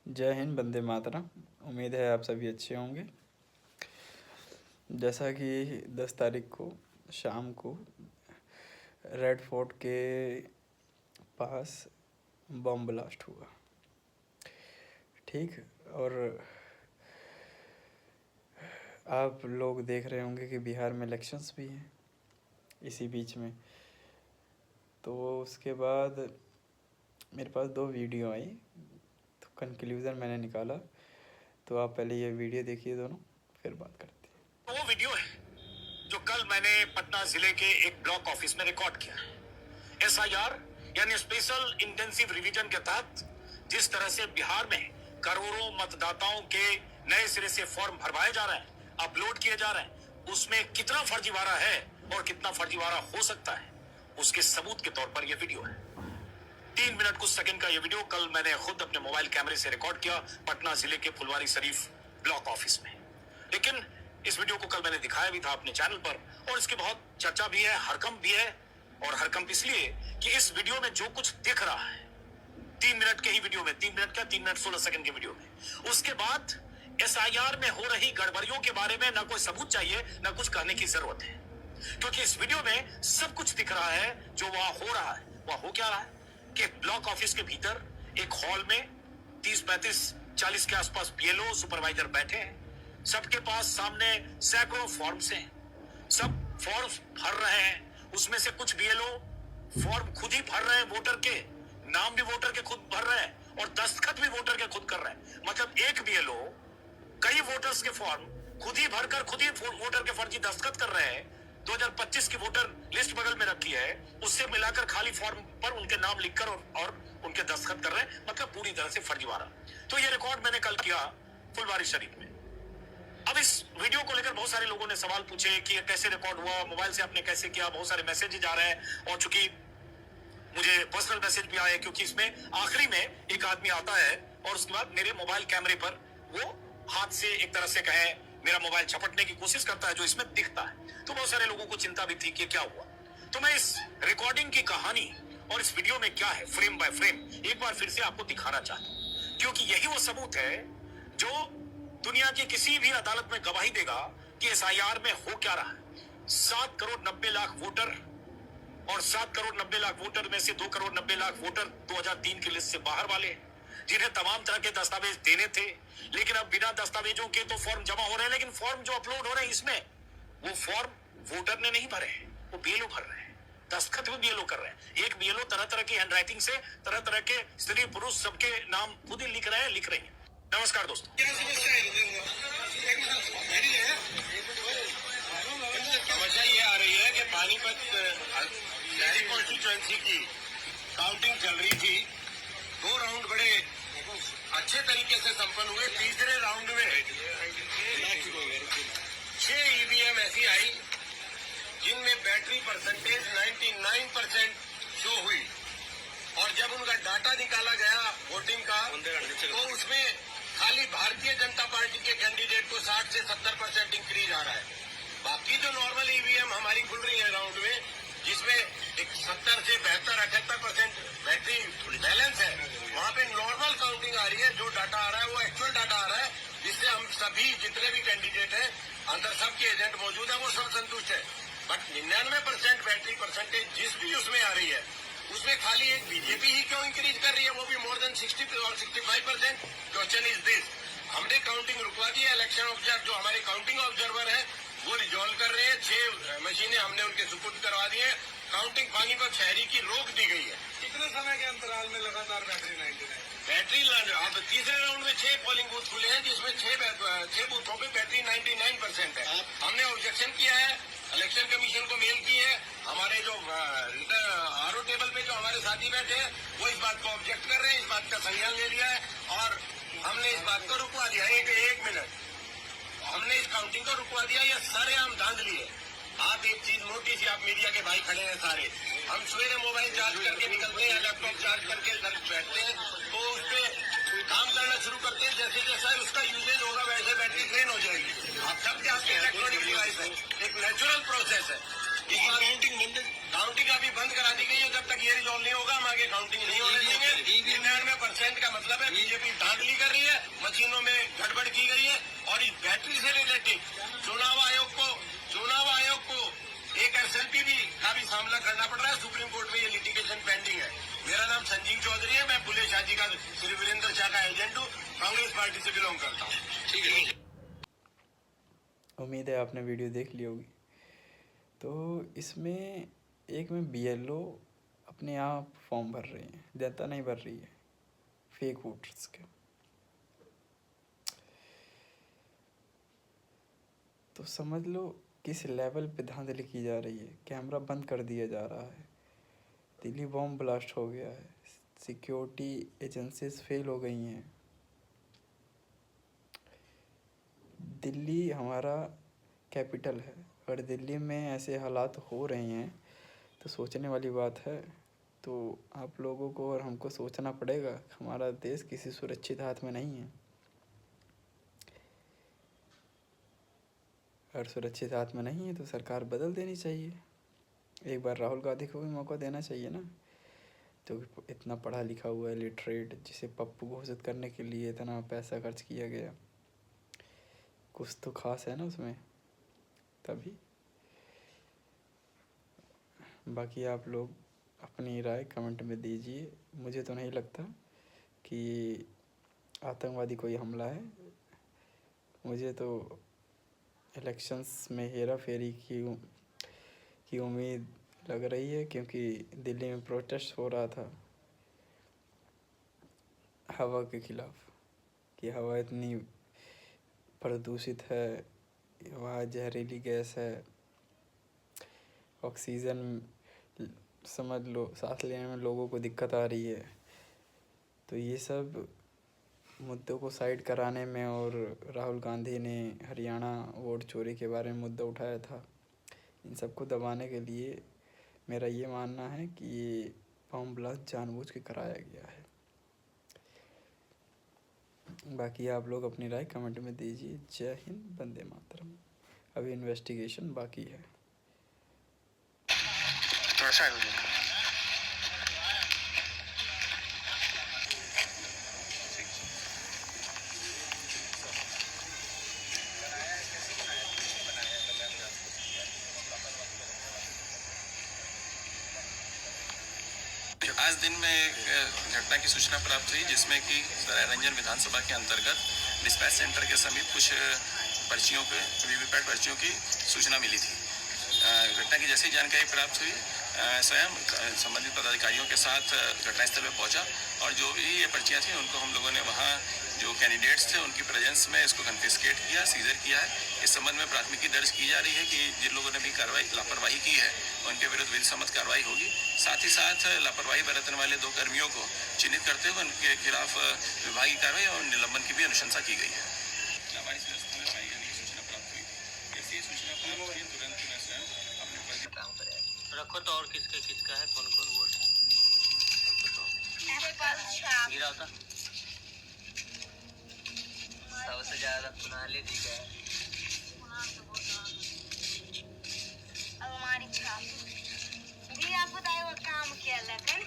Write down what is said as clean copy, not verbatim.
जय हिंद, वंदे मातरम। उम्मीद है आप सभी अच्छे होंगे। जैसा कि 10 तारीख को शाम को रेड फोर्ट के पास बम ब्लास्ट हुआ, ठीक। और आप लोग देख रहे होंगे कि बिहार में इलेक्शंस भी हैं इसी बीच में। तो उसके बाद मेरे पास 2 वीडियो आई, तो कंक्लूज़न मैंने निकाला। तो आप पहले ये वीडियो देखिए दोनों, फिर बात करते हैं। वो वीडियो है जो कल मैंने पटना जिले के एक ब्लॉक ऑफिस में रिकॉर्ड किया। SIR यानी स्पेशल इंटेंसिव रिवीजन के तहत जिस तरह से बिहार में करोड़ों मतदाताओं के नए सिरे से फॉर्म भरवाए जा रहे हैं, अपलोड किए जा रहे हैं, उसमें कितना फर्जीवाड़ा है और कितना फर्जीवाड़ा हो सकता है, उसके सबूत के तौर पर यह वीडियो है। 3 मिनट कुछ सेकंड का यह वीडियो कल मैंने खुद अपने मोबाइल कैमरे से रिकॉर्ड किया पटना जिले के फुलवारी शरीफ ब्लॉक ऑफिस में। लेकिन इस वीडियो को कल मैंने दिखाया भी था अपने चैनल पर, और इसकी बहुत चर्चा भी है, हड़कंप भी है। और हड़कंप इसलिए कि इस वीडियो में जो कुछ दिख रहा है 3 मिनट के ही वीडियो में, 3 मिनट का 3 मिनट 16 सेकंड के वीडियो में, उसके बाद SIR में हो रही गड़बड़ियों के बारे में ना कोई सबूत चाहिए ना कुछ कहने की जरूरत है, क्योंकि इस वीडियो में सब कुछ दिख रहा है। जो वहां हो रहा है वह हो क्या रहा है कि ब्लॉक ऑफिस के भीतर एक हॉल में 30, 35, 40 के आसपास BLO सुपरवाइजर बैठे हैं। सबके पास सामने सैकड़ों फॉर्म्स हैं, सब फॉर्म्स भर रहे हैं। उसमें से कुछ BLO फॉर्म खुद ही भर रहे हैं, वोटर के नाम भी वोटर के खुद भर रहे हैं और दस्तखत भी वोटर के खुद कर रहे हैं। मतलब एक BLO कई वोटर्स के फॉर्म खुद ही भरकर खुद ही वोटर के फर्जी दस्तखत कर रहे हैं। 2025 की वोटर लिस्ट बगल में रखी है, उससे मिलाकर खाली फॉर्म पर उनके नाम लिखकर और उनके दस्तखत कर रहे हैं। मतलब पूरी तरह से फर्जीवाड़ा। तो ये रिकॉर्ड मैंने कल किया फुलवारी शरीफ में। अब इस वीडियो को लेकर बहुत सारे लोगों ने सवाल पूछे कि ये कैसे रिकॉर्ड हुआ, मोबाइल से आपने कैसे किया। बहुत सारे मैसेजेस आ रहे हैं, और चूंकि मुझे पर्सनल मैसेज भी आए, क्योंकि इसमें आखिरी में एक आदमी आता है और उसके बाद मेरे मोबाइल कैमरे पर वो हाथ से एक तरह से कहे मेरा मोबाइल झपटने की कोशिश करता है, जो इसमें दिखता है। तो बहुत सारे लोगों को चिंता भी थी कि क्या हुआ। तो मैं इस रिकॉर्डिंग की कहानी और इस वीडियो में क्या है फ्रेम बाय फ्रेम एक बार फिर से आपको दिखाना चाहता हूं, क्योंकि यही वो सबूत है जो दुनिया की किसी भी अदालत में गवाही देगा कि SIR में हो क्या रहा है। 7 करोड़ 90 लाख वोटर, और 7 करोड़ 90 लाख वोटर में से 2 करोड़ 90 लाख वोटर 2003 की लिस्ट से बाहर वाले, जिन्हें तमाम तरह के दस्तावेज देने थे। लेकिन अब बिना दस्तावेजों के तो फॉर्म जमा हो रहे हैं, लेकिन फॉर्म जो अपलोड हो रहे हैं इसमें वो फॉर्म वोटर ने नहीं भरे हैं, वो BLO भर रहे हैं, दस्तखत भी BLO कर रहे हैं। एक BLO तरह तरह की हैंडराइटिंग से तरह तरह के स्त्री पुरुष सबके नाम खुद ही लिख रहे हैं, लिख रही हैं। नमस्कार दोस्तों। समस्या ये आ रही है कि पानीपत शहरी कॉन्स्टिट्यूएंसी की काउंटिंग चल रही थी। 2 राउंड बड़े अच्छे तरीके से संपन्न हुए। तीसरे राउंड में 6 EVM ऐसी आई जिनमें बैटरी परसेंटेज 99% शो हुई, और जब उनका डाटा निकाला गया वोटिंग का, तो उसमें खाली भारतीय जनता पार्टी के कैंडिडेट को 60 से 70% इंक्रीज आ रहा है। बाकी जो नॉर्मल EVM हमारी खुल रही है राउंड में, जिसमें एक 70 से 72, 78% बैटरी बैलेंस है, वहाँ पे नॉर्मल काउंटिंग आ रही है। जो डाटा आ रहा है वो एक्चुअल डाटा आ रहा है, जिससे हम सभी जितने भी कैंडिडेट हैं अंदर सबके एजेंट मौजूद है, वो सब संतुष्ट है। बट 99% बैटरी परसेंटेज जिस भी उसमें आ रही है, उसमें खाली एक बीजेपी ही क्यों इंक्रीज कर रही है, वो भी मोर देन 60 और 65%। क्वेश्चन इज दिस, हमने काउंटिंग रुकवा दी है। इलेक्शन ऑब्जर्वर जो हमारे काउंटिंग ऑब्जर्वर है वो रिजॉल्व कर रहे हैं। 6 मशीनें हमने उनके सुपुर्द करवा दी है। काउंटिंग पानीपत शहरी की रोक दी गई है। कितने समय के अंतराल में लगातार बैटरी 99? बैटरी अब तीसरे राउंड में 6 पोलिंग बूथ खुले हैं, जिसमें 6 बूथों पे बैटरी 99% है। हमने ऑब्जेक्शन किया है, इलेक्शन कमीशन को मेल की है। हमारे जो RO टेबल पे जो हमारे साथी बैठे हैं वो इस बात को ऑब्जेक्ट कर रहे हैं, इस बात का संज्ञान ले लिया है, और हमने इस बात को रुकवा दिया। एक मिनट, हमने इस काउंटिंग को रुकवा दिया। ये सारे हम धांधली है। आप एक चीज नोटिस, आप मीडिया के भाई खड़े हैं सारे, हम सवेरे मोबाइल चार्ज करके निकलते हैं, लैपटॉप चार्ज करके घर बैठते हैं, तो उस पर काम करना शुरू करते हैं। जैसे जैसा उसका यूजेज होगा वैसे बैटरी ड्रेन हो जाएगी। आप सबके आपके इलेक्ट्रॉनिक डिवाइस है, एक नेचुरल प्रोसेस है। इस बार काउंटिंग अभी बंद करा दी गई है। जब तक ये रिजॉल्व नहीं होगा हम आगे काउंटिंग नहीं होने देंगे। 99% का मतलब है बीजेपी धांधली कर रही है, मशीनों में गड़बड़ की गई है। और इस बैटरी से रिलेटेड चुनाव आयोग को एक SLPB का भी सामना करना पड़ रहा है। सुप्रीम कोर्ट में ये लिटिगेशन पेंडिंग है। मेरा नाम संजीव चौधरी है, मैं बुल्ले शाह जी का श्री वीरेंद्र शाह का एजेंट हूँ, कांग्रेस पार्टी से बिलोंग करता हूँ। ठीक है, उम्मीद है आपने वीडियो देख ली होगी। तो इसमें एक में BLO अपने आप फॉर्म भर रहे हैं, जनता नहीं भर रही है, फेक वोटर्स के। तो समझ लो किस लेवल पे धांधली की जा रही है। कैमरा बंद कर दिया जा रहा है, दिल्ली बॉम्ब ब्लास्ट हो गया है, सिक्योरिटी एजेंसीज फेल हो गई हैं। दिल्ली हमारा कैपिटल है, अगर दिल्ली में ऐसे हालात हो रहे हैं तो सोचने वाली बात है। तो आप लोगों को और हमको सोचना पड़ेगा, हमारा देश किसी सुरक्षित हाथ में नहीं है। अगर सुरक्षित हाथ में नहीं है तो सरकार बदल देनी चाहिए। एक बार राहुल गांधी को भी मौका देना चाहिए ना, जो इतना पढ़ा लिखा हुआ है, लिटरेट, जिसे पप्पू घोषित करने के लिए इतना पैसा खर्च किया गया, कुछ तो खास है ना उसमें। तभी बाकी आप लोग अपनी राय कमेंट में दीजिए। मुझे तो नहीं लगता कि आतंकवादी कोई हमला है। मुझे तो इलेक्शंस में हेरा फेरी की उम्मीद लग रही है, क्योंकि दिल्ली में प्रोटेस्ट हो रहा था हवा के खिलाफ कि हवा इतनी प्रदूषित है, वहाँ जहरीली गैस है, ऑक्सीजन समझ लो सांस लेने में लोगों को दिक्कत आ रही है। तो ये सब मुद्दों को साइड कराने में, और राहुल गांधी ने हरियाणा वोट चोरी के बारे में मुद्दा उठाया था, इन सबको दबाने के लिए मेरा ये मानना है कि ये बम ब्लास्ट जानबूझ के कराया गया है। बाकी आप लोग अपनी राय कमेंट में दीजिए। जय हिंद, वंदे मातरम। अभी इन्वेस्टिगेशन बाकी है। आज दिन में एक घटना की सूचना प्राप्त हुई, जिसमें कि सरायरंजन विधानसभा के अंतर्गत डिस्पैच सेंटर के समीप कुछ पर्चियों के वीवीपैट पर्चियों की सूचना मिली थी। घटना की जैसी जानकारी प्राप्त हुई, स्वयं संबंधित पदाधिकारियों के साथ घटनास्थल में पहुंचा, और जो भी ये पर्चियाँ थी उनको हम लोगों ने वहाँ जो कैंडिडेट्स थे उनकी प्रेजेंस में इसको कन्फिस्केट किया, सीजर किया है। इस संबंध में प्राथमिकी दर्ज की जा रही है कि जिन लोगों ने भी लापरवाही की है उनके विरुद्ध विधि सम्मत कार्रवाई होगी। साथ ही साथ लापरवाही बरतने वाले 2 कर्मियों को चिन्हित करते हुए उनके खिलाफ विभागीय कार्रवाई और निलंबन की भी अनुशंसा की गई है। लावारिस व्यवस्था में पाई जाने की सूचना प्राप्त हुई। जैसे ही सूचना प्राप्त हुई तुरंत मैं स्वयं अपने काम पर रखो तो। और किसका है, कौन कौन वोट है गिरा होता? सबसे ज्यादा कुनाली जी का है। अब हमारी छाप भी आप बताए वो काम किया लगन